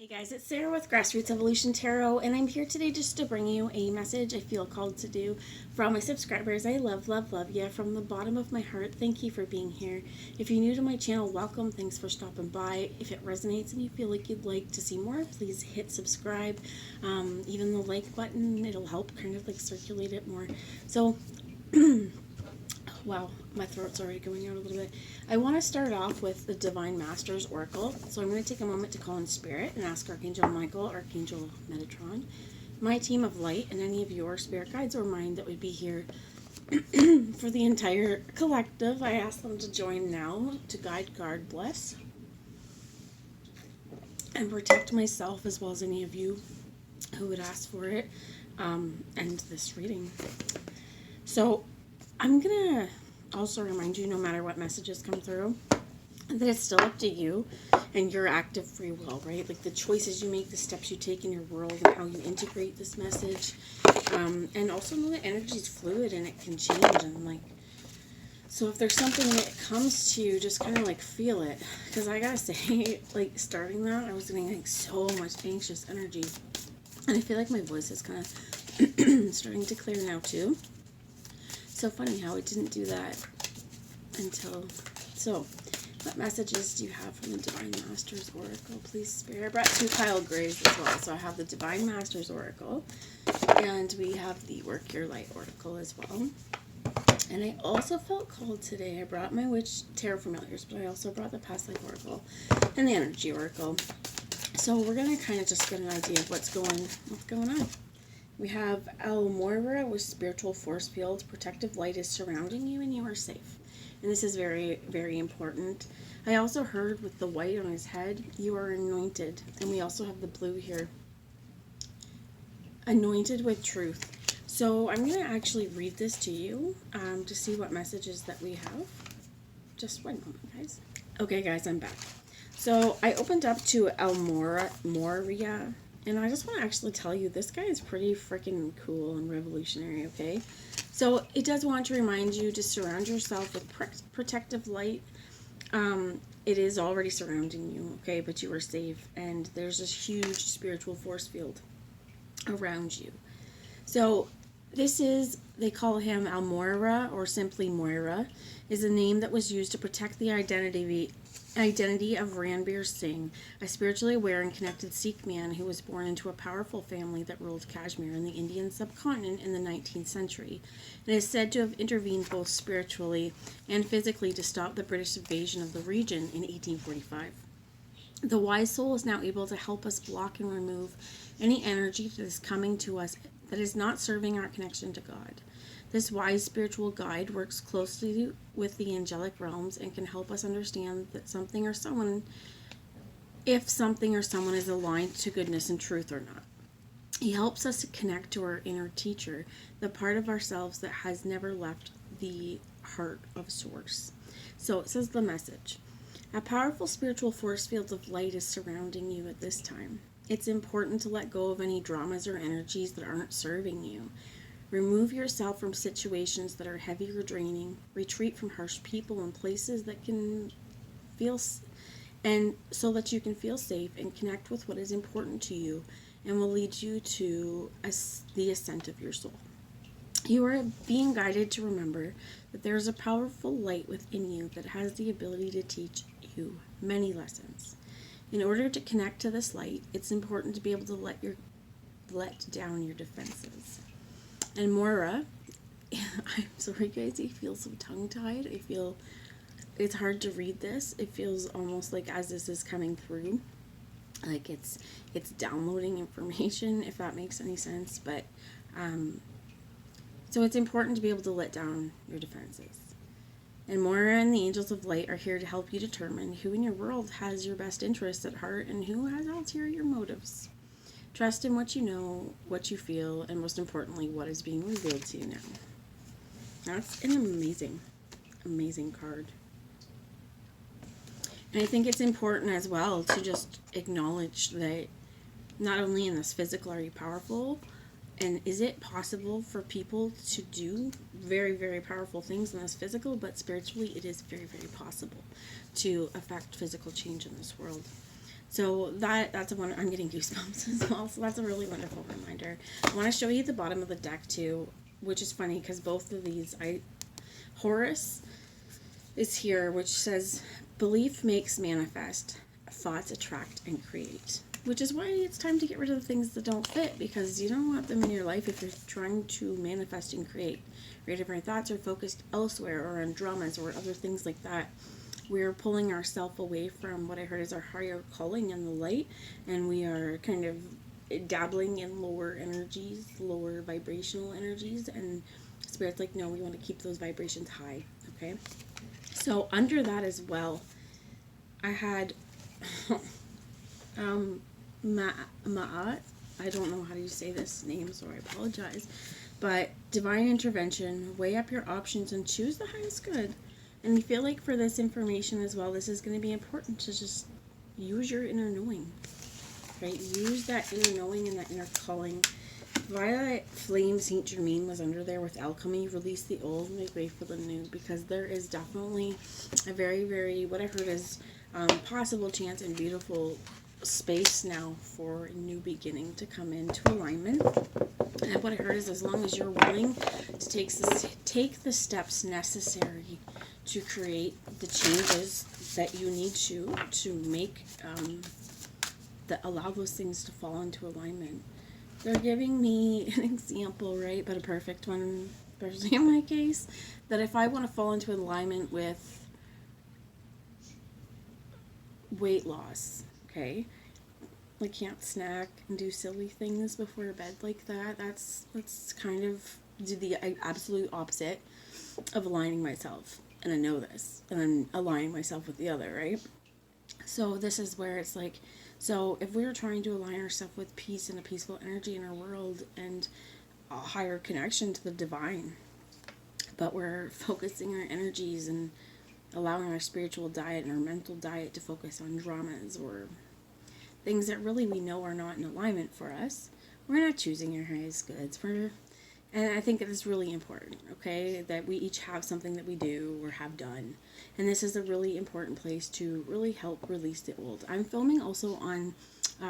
Hey guys, it's Sarah with Grassroots Evolution Tarot, and I'm here today just to bring you a message I feel called to do for all my subscribers. I love you from the bottom of my heart. Thank you for being here. If you're new to my channel, welcome. Thanks for stopping by. If it resonates and you feel like you'd like to see more, please hit subscribe. Even the like button, it'll help kind of like circulate it more. So, wow, my throat's already going out a little bit. I want to start off with the Divine Masters Oracle. So I'm going to take a moment to call in Spirit and ask Archangel Michael, Archangel Metatron, my team of light, and any of your spirit guides or mine that would be here for the entire collective. I ask them to join now to guide, guard, bless, and protect myself as well as any of you who would ask for it, and this reading. So I'm going to also remind you, no matter what messages come through, that it's still up to you and your active free will, right? Like the choices you make, the steps you take in your world, and how you integrate this message. And also know that energy is fluid and it can change. And like, so if there's something that comes to you, just kind of like feel it. Because I gotta say, like starting that, I was getting like so much anxious energy. And I feel like my voice is kind of starting to clear now too. So funny how it didn't do that until... So, what messages do you have from the Divine Masters Oracle? Please, Spirit. I brought two pile grays as well. So I have the Divine Masters Oracle, and we have the Work Your Light Oracle as well. And I also felt called today. I brought my Witch Tarot Familiars, but I also brought the Past Life Oracle and the Energy Oracle. So we're going to kind of just get an idea of what's going on. We have El Moira with Spiritual Force Field. Protective light is surrounding you and you are safe. And this is very, very important. I also heard with the white on his head, you are anointed. And we also have the blue here. Anointed with truth. So I'm going to actually read this to you to see what messages that we have. Just one moment, guys. Okay, guys, I'm back. So I opened up to El Moria. And I just want to actually tell you, this guy is pretty freaking cool and revolutionary, okay? So it does want to remind you to surround yourself with protective light. It is already surrounding you, okay? But you are safe. And there's this huge spiritual force field around you. So this is, they call him Almoira, or simply Moira, is a name that was used to protect the identity of Ranbir Singh, a spiritually aware and connected Sikh man who was born into a powerful family that ruled Kashmir in the Indian subcontinent in the 19th century, and is said to have intervened both spiritually and physically to stop the British invasion of the region in 1845. The wise soul is now able to help us block and remove any energy that is coming to us that is not serving our connection to God. This wise spiritual guide works closely with the angelic realms and can help us understand that something or someone, if something or someone is aligned to goodness and truth or not. He helps us to connect to our inner teacher, the part of ourselves that has never left the heart of Source. So it says the message. A powerful spiritual force field of light is surrounding you at this time. It's important to let go of any dramas or energies that aren't serving you. Remove yourself from situations that are heavy or draining. Retreat from harsh people and places that can feel, and so that you can feel safe and connect with what is important to you and will lead you to the ascent of your soul. You are being guided to remember that there is a powerful light within you that has the ability to teach you many lessons. In order to connect to this light, it's important to be able to let down your defenses. And Moira, I'm sorry guys, I feel so tongue-tied. I feel it's hard to read this. It feels almost like as this is coming through, like it's downloading information, if that makes any sense. But so it's important to be able to let down your defenses. And Moira and the Angels of Light are here to help you determine who in your world has your best interests at heart and who has ulterior motives. Trust in what you know, what you feel, and most importantly, what is being revealed to you now. That's an amazing, amazing card. And I think it's important as well to just acknowledge that not only in this physical are you powerful, and is it possible for people to do very, very powerful things in this physical, but spiritually it is very, very possible to affect physical change in this world. So that's a one. I'm getting goosebumps as well. So that's a really wonderful reminder. I want to show you the bottom of the deck too, which is funny because both of these, Horus is here, which says, belief makes manifest, thoughts attract and create. Which is why it's time to get rid of the things that don't fit, because you don't want them in your life if you're trying to manifest and create. Right? If our thoughts are focused elsewhere or on dramas or other things like that, we're pulling ourselves away from what I heard is our higher calling in the light, and we are kind of dabbling in lower energies, lower vibrational energies, and Spirit's like, no, we want to keep those vibrations high, okay? So under that as well, I had Ma'at, I don't know how to say this name, so I apologize, but divine intervention, weigh up your options and choose the highest good. And you feel like for this information as well, this is going to be important to just use your inner knowing, right? Use that inner knowing and that inner calling. Violet Flame Saint Germain was under there with alchemy. Release the old, make way for the new, because there is definitely a very, very, what I heard is possible chance and beautiful space now for a new beginning to come into alignment. And what I heard is, as long as you're willing to take the steps necessary to create the changes that you need to make, that allow those things to fall into alignment. They're giving me an example, right, but a perfect one, especially in my case, that if I want to fall into alignment with weight loss, okay, I can't snack and do silly things before bed like that. That's kind of do the absolute opposite of aligning myself. And I know this, and I'm aligning myself with the other, right? So this is where it's like, so if we're trying to align ourselves with peace and a peaceful energy in our world and a higher connection to the divine, but we're focusing our energies and allowing our spiritual diet and our mental diet to focus on dramas or things that really we know are not in alignment for us, we're not choosing our highest goods. And I think that is really important, okay, that we each have something that we do or have done. And this is a really important place to really help release the old. I'm filming also on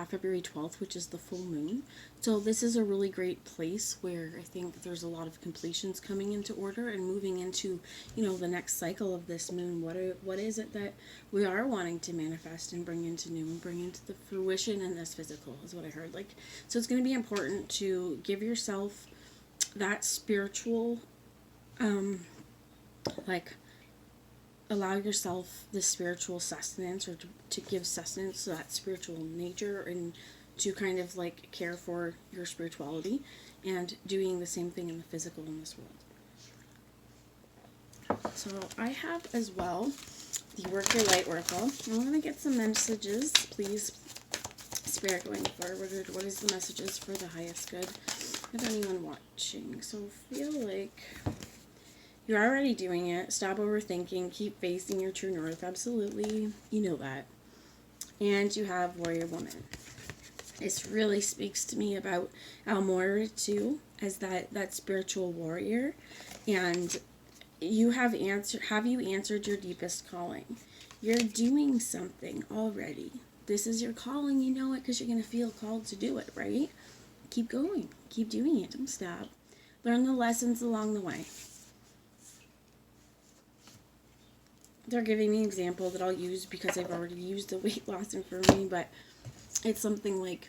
February 12th, which is the full moon. So this is a really great place where I think there's a lot of completions coming into order and moving into, the next cycle of this moon. What is it that we are wanting to manifest and bring into new and bring into the fruition in this physical is what I heard. So it's going to be important to give yourself that spiritual, allow yourself the spiritual sustenance, or to give sustenance to that spiritual nature, and to kind of care for your spirituality, and doing the same thing in the physical in this world. So I have as well the Work Your Light Oracle. I'm going to get some messages, please, Spirit, going forward. What is the messages for the highest good of anyone watching? So feel like you're already doing it. Stop overthinking. Keep facing your true north. Absolutely. You know that. And you have Warrior Woman. This really speaks to me about Moira too, as that spiritual warrior. And you have you answered your deepest calling? You're doing something already. This is your calling. You know it because you're going to feel called to do it, right? Keep going. Keep doing it. Don't stop. Learn the lessons along the way. They're giving me an example that I'll use because I've already used the weight loss for me, but it's something like,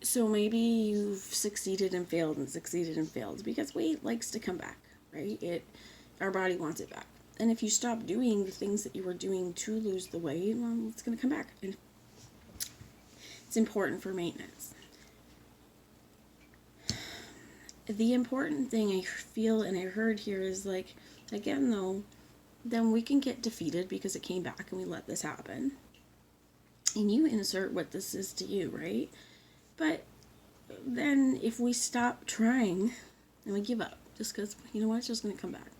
so maybe you've succeeded and failed because weight likes to come back, right? Our body wants it back. And if you stop doing the things that you were doing to lose the weight, well, it's going to come back. And it's important for maintenance. The important thing I feel and I heard here is again though, then we can get defeated because it came back and we let this happen. And you insert what this is to you, right? But then if we stop trying and we give up, just because, it's just going to come back.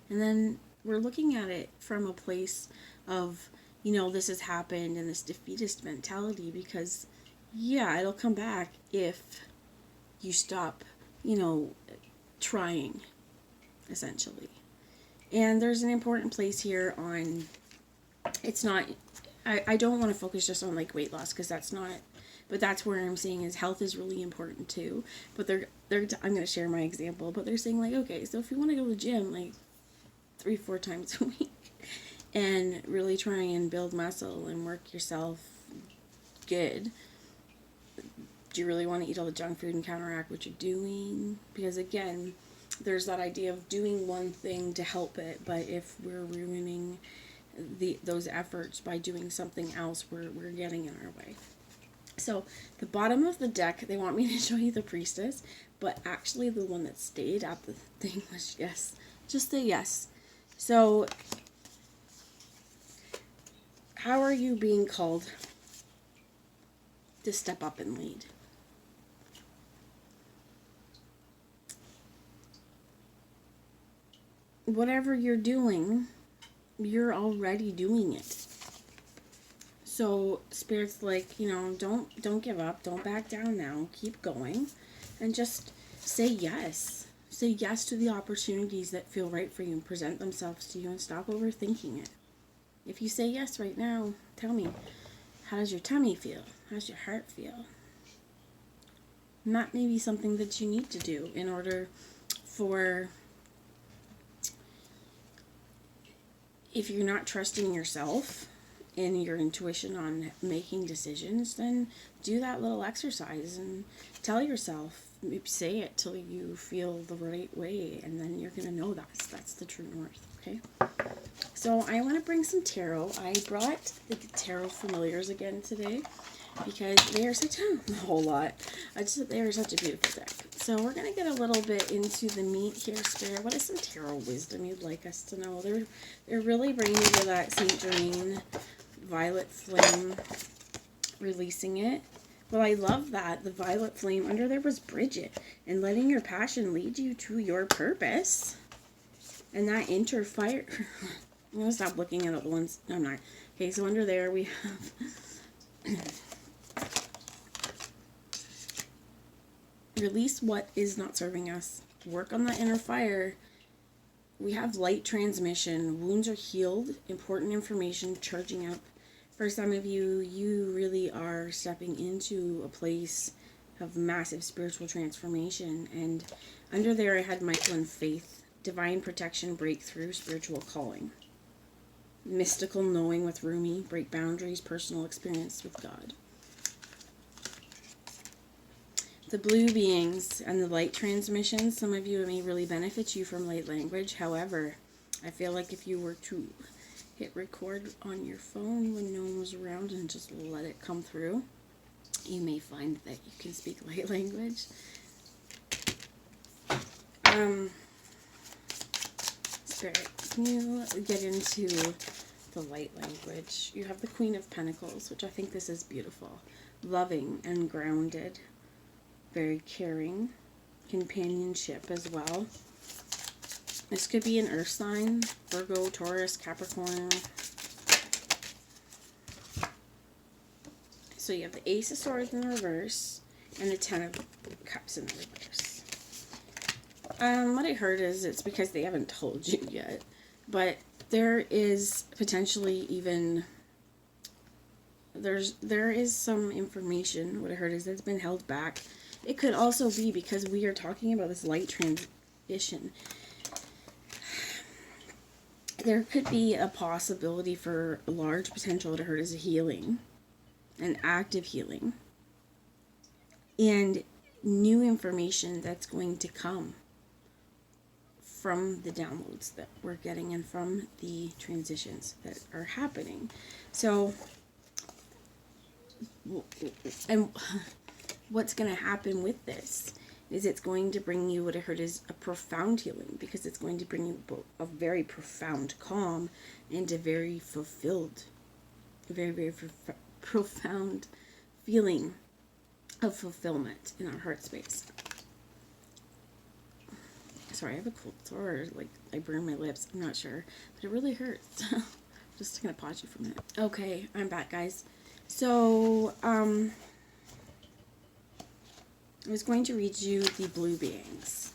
And then we're looking at it from a place of, this has happened and this defeatist mentality, because, yeah, it'll come back if you stop, trying, essentially. And there's an important place here on, it's not I don't want to focus just on like weight loss, because that's not, but that's where I'm saying is health is really important too. But I'm going to share my example, but they're saying like, okay, so if you want to go to the gym like 3-4 times a week and really try and build muscle and work yourself good, do you really want to eat all the junk food and counteract what you're doing? Because again, there's that idea of doing one thing to help it, but if we're ruining those efforts by doing something else, we're getting in our way. So the bottom of the deck, they want me to show you the priestess, but actually the one that stayed at the thing was yes. Just say yes. So how are you being called to step up and lead? Whatever you're doing, you're already doing it. So Spirit's like, don't give up, don't back down now, keep going, and just say yes. Say yes to the opportunities that feel right for you and present themselves to you, and stop overthinking it. If you say yes right now, tell me, how does your tummy feel? How does your heart feel? And that may be something that you need to do in order for, if you're not trusting yourself and your intuition on making decisions, then do that little exercise and tell yourself, say it till you feel the right way, and then you're going to know that's the true north, okay? So I want to bring some tarot. I brought the tarot familiars again today because they are such a whole lot. They are such a beautiful deck. So we're going to get a little bit into the meat here, Spirit. What is some tarot wisdom you'd like us to know? They're really bringing me to that Saint Germain violet flame, releasing it. Well, I love that. The violet flame. Under there was Bridget. And letting your passion lead you to your purpose. And that inner fire. I'm going to stop looking at the ones. No, I'm not. Okay, so under there we have release what is not serving us. Work on the inner fire. We have light transmission. Wounds are healed. Important information charging up. For some of you, you really are stepping into a place of massive spiritual transformation. And under there I had Michael and Faith. Divine protection, breakthrough, spiritual calling. Mystical knowing with Rumi. Break boundaries, personal experience with God. The blue beings and the light transmission. Some of you, it may really benefit you from light language. However, I feel like if you were to hit record on your phone when no one was around and just let it come through, you may find that you can speak light language. Spirit, can you get into the light language? You have the Queen of Pentacles, which I think this is beautiful. Loving and grounded. Very caring. Companionship as well. This could be an earth sign. Virgo, Taurus, Capricorn. So you have the Ace of Swords in the reverse and the Ten of Cups in the reverse. What I heard is it's because they haven't told you yet, but there is potentially even there is some information. What I heard is it's been held back. It could also be because we are talking about this light transition. There could be a possibility for a large potential to hurt as a healing, an active healing, and new information that's going to come from the downloads that we're getting and from the transitions that are happening. So, and what's going to happen with this is it's going to bring you, what I heard is a profound healing, because it's going to bring you a very profound calm and a very fulfilled, very, very profound feeling of fulfillment in our heart space. Sorry, I have a cold sore, like I burned my lips, I'm not sure, but it really hurts. Just gonna pause you for a minute. Okay, I'm back, guys. So, I was going to read you the blue beings.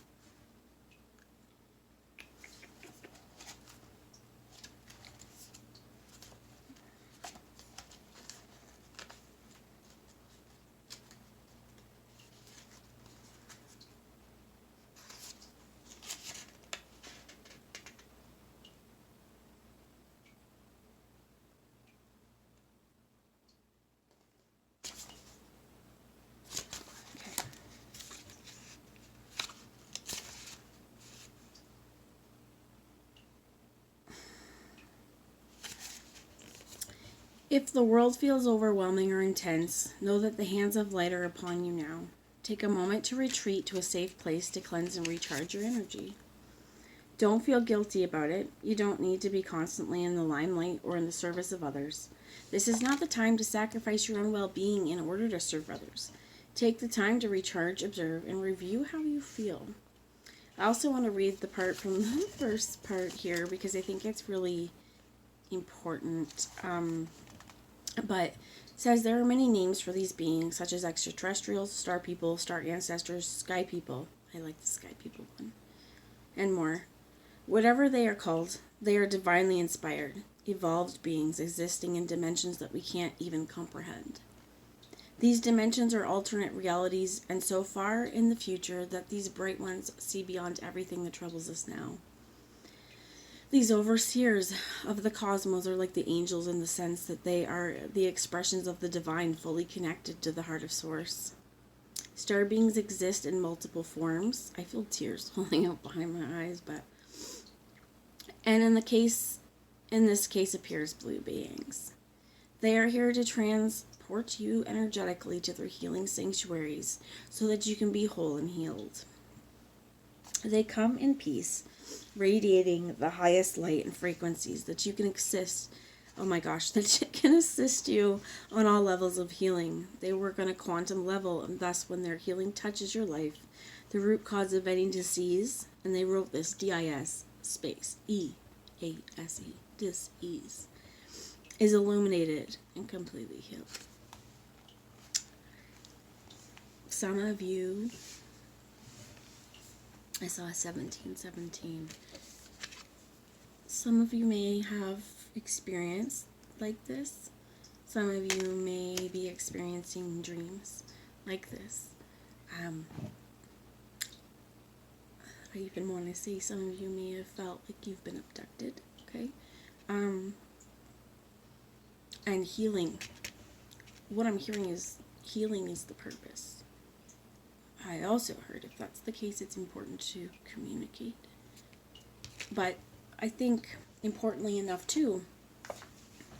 If the world feels overwhelming or intense, know that the hands of light are upon you now. Take a moment to retreat to a safe place to cleanse and recharge your energy. Don't feel guilty about it. You don't need to be constantly in the limelight or in the service of others. This is not the time to sacrifice your own well-being in order to serve others. Take the time to recharge, observe, and review how you feel. I also want to read the part from the first part here because I think it's really important. But it says there are many names for these beings, such as extraterrestrials, star people, star ancestors, sky people. I like the sky people one. And more. Whatever they are called, they are divinely inspired, evolved beings existing in dimensions that we can't even comprehend. These dimensions are alternate realities, and so far in the future that these bright ones see beyond everything that troubles us now. These overseers of the cosmos are like the angels in the sense that they are the expressions of the divine fully connected to the heart of Source. Star beings exist in multiple forms. I feel tears welling up behind my eyes, and in this case appears blue beings. They are here to transport you energetically to their healing sanctuaries so that you can be whole and healed. They come in peace, radiating the highest light and frequencies that you can that can assist you on all levels of healing. They work on a quantum level, and thus when their healing touches your life, the root cause of any disease, and they wrote this DIS space EASE, disease, is illuminated and completely healed. Some of you, I saw 1717. Some of you may have experience like this. Some of you may be experiencing dreams like this. I even want to say some of you may have felt like you've been abducted, okay? And healing. What I'm hearing is healing is the purpose. I also heard if that's the case, it's important to communicate. But I think importantly enough too,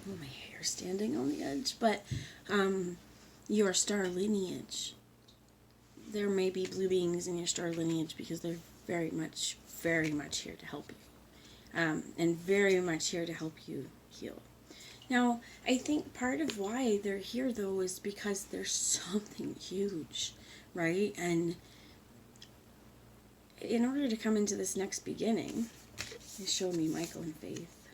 my hair's standing on the edge, but your star lineage. There may be blue beings in your star lineage because they're very much here to help you. And very much here to help you heal. Now, I think part of why they're here though is because there's something huge, right? And in order to come into this next beginning, they showed me Michael and Faith.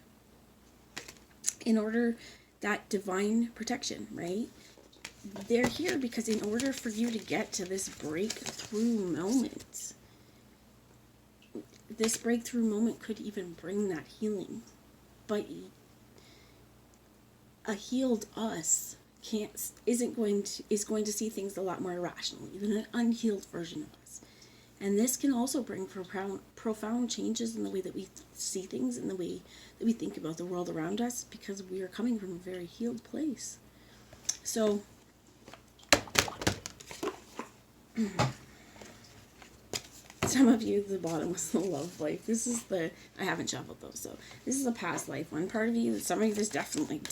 In order, that divine protection, right? They're here because in order for you to get to this breakthrough moment, this breakthrough moment could even bring that healing. But a healed us is going to see things a lot more rationally than an unhealed version of us. And this can also bring profound changes in the way that we see things and the way that we think about the world around us, because we are coming from a very healed place. So, some of you, the bottom was the love life. I haven't shuffled those, so this is a past life one. Part of you, some of you, this definitely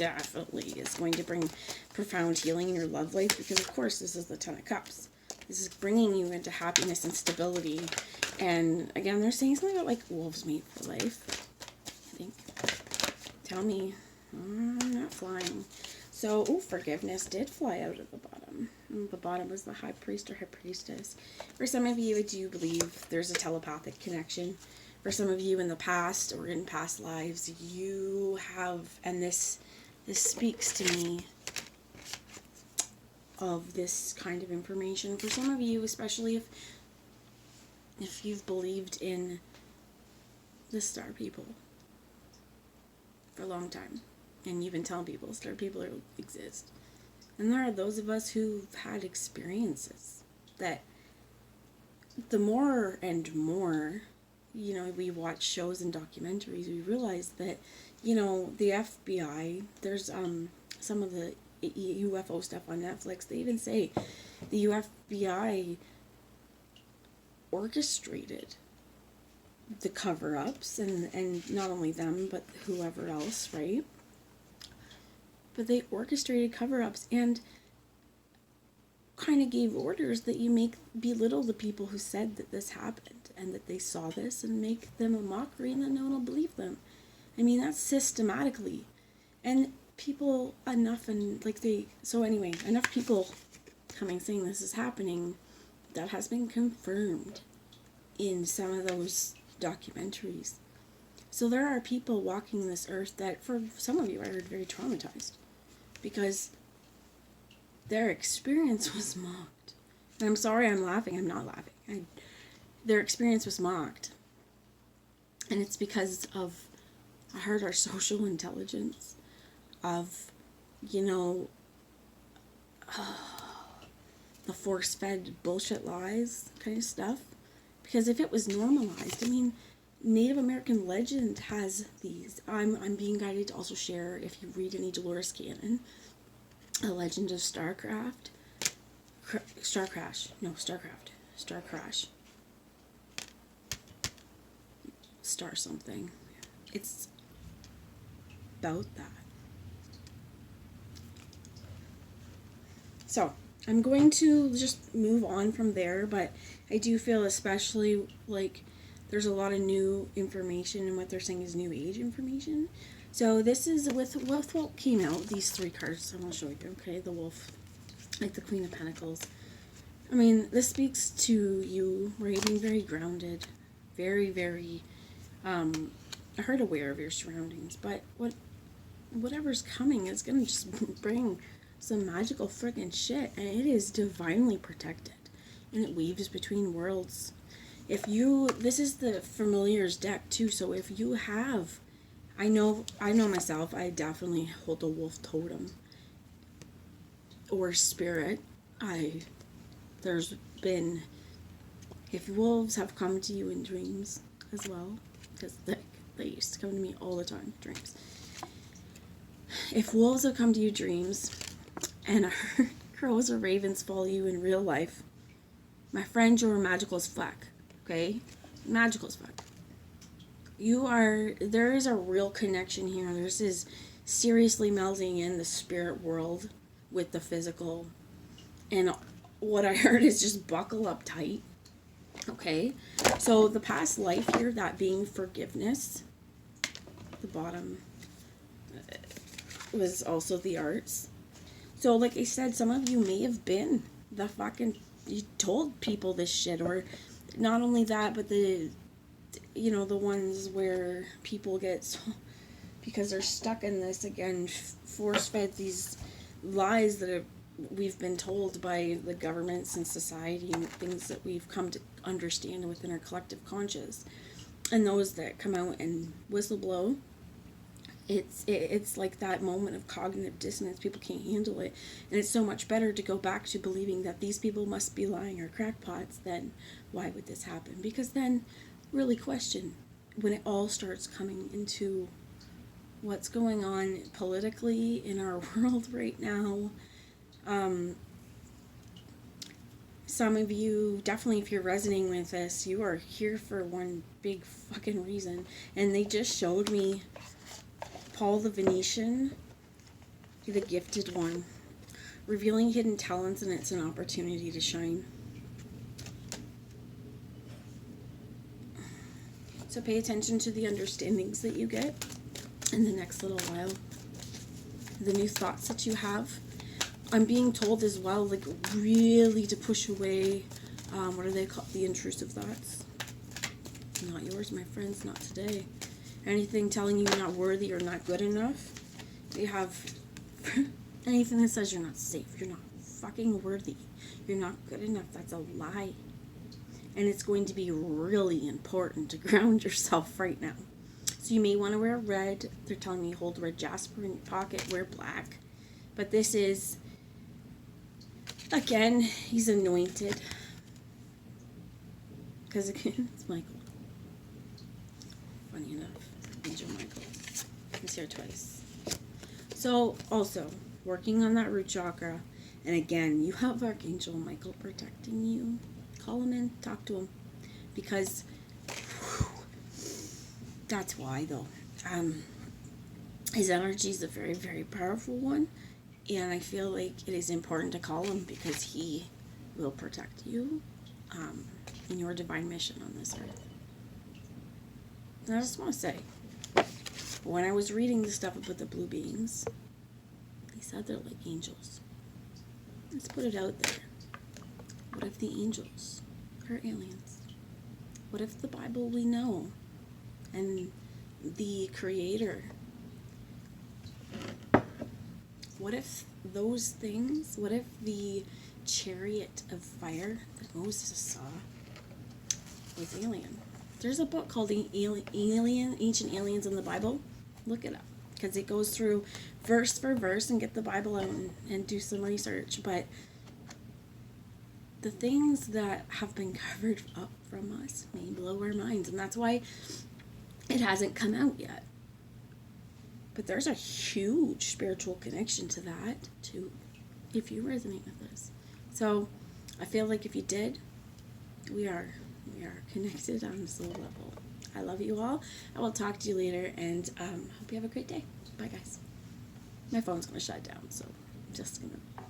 is going to bring profound healing in your love life, because of course this is the Ten of Cups. This is bringing you into happiness and stability. And again, they're saying something about like wolves mate for life, I think. Tell me, I'm not flying. So, forgiveness did fly out of the bottom. And the bottom was the high priest or high priestess. For some of you, I do believe there's a telepathic connection. For some of you in the past or in past lives, you have, and this speaks to me of this kind of information. For some of you, especially if you've believed in the star people for a long time, and you've been telling people star people exist. And there are those of us who've had experiences that the more and more, we watch shows and documentaries, we realize that, the FBI, there's some of the UFO stuff on Netflix, they even say the FBI orchestrated the cover-ups, and not only them, but whoever else, right? but they orchestrated cover-ups and kind of gave orders that you belittle the people who said that this happened and that they saw this, and make them a mockery, and then no one will believe them. I mean, that's systematically. And people enough people coming saying this is happening, that has been confirmed in some of those documentaries. So there are people walking this earth that, for some of you, I heard very traumatized because their experience was mocked. And I'm sorry I'm laughing. I'm not laughing. Their experience was mocked. And it's because of, I heard, our social intelligence, of, the force-fed bullshit lies kind of stuff. Because if it was normalized, I mean, Native American legend has these. I'm being guided to also share, if you read any Dolores Cannon, a legend of Star Crash. Star something. It's about that. So, I'm going to just move on from there, but I do feel especially like there's a lot of new information, and what they're saying is new age information. So this is with what came out, these 3 cards. I'm going to show you, okay? The wolf, like the Queen of Pentacles. I mean, this speaks to you, right? Being very grounded, very, very, I heard, aware of your surroundings. But whatever's coming is going to just bring some magical friggin' shit, and it is divinely protected, and it weaves between worlds. This is the Familiars deck too, so if you have, I know myself, I definitely hold a wolf totem or spirit. There's been, if wolves have come to you in dreams as well, because they used to come to me all the time, dreams. If wolves have come to you dreams, and crows or ravens follow you in real life, my friend, you're magical as fuck. Okay? Magical as fuck. There is a real connection here. This is seriously melding in the spirit world with the physical. And what I heard is just buckle up tight. Okay? So the past life here, that being forgiveness, the bottom was also the arts. So like I said, some of you may have been you told people this shit, or not only that, but the ones where people get so, because they're stuck in this, again, force-fed these lies that we've been told by the governments and society, and things that we've come to understand within our collective conscious. And those that come out and whistleblow, it's like that moment of cognitive dissonance. People can't handle it, and it's so much better to go back to believing that these people must be lying or crackpots than why would this happen, because then really question when it all starts coming into what's going on politically in our world right now. Some of you, definitely, if you're resonating with this, you are here for one big fucking reason, and they just showed me Paul the Venetian, the gifted one, revealing hidden talents, and it's an opportunity to shine. So pay attention to the understandings that you get in the next little while, the new thoughts that you have. I'm being told as well, like, really to push away, what are they called? The intrusive thoughts. Not yours, my friends, not today. Anything telling you you're not worthy or not good enough. You have anything that says you're not safe, you're not fucking worthy, you're not good enough, that's a lie. And it's going to be really important to ground yourself right now. So you may want to wear red. They're telling me hold red jasper in your pocket, wear black. But this is, again, he's anointed. Because again, it's Michael. Funny enough, Angel Michael. He's here twice. So, also, working on that root chakra. And again, you have Archangel Michael protecting you. Call him in, talk to him. Because, that's why, though. His energy is a very, very powerful one, and I feel like it is important to call him because he will protect you in your divine mission on this earth. And I just want to say, when I was reading the stuff about the blue beings, they said they're like angels. Let's put it out there. What if the angels are aliens? What if the Bible we know and the Creator, what if those things, what if the chariot of fire that Moses saw was alien? There's a book called Ancient Aliens in the Bible. Look it up, because it goes through verse for verse, and get the Bible out and do some research. But the things that have been covered up from us may blow our minds, and that's why it hasn't come out yet. But there's a huge spiritual connection to that, too, if you resonate with this. So I feel like if you did, we are connected on a soul level. I love you all. I will talk to you later, and hope you have a great day. Bye, guys. My phone's going to shut down, so I'm just going to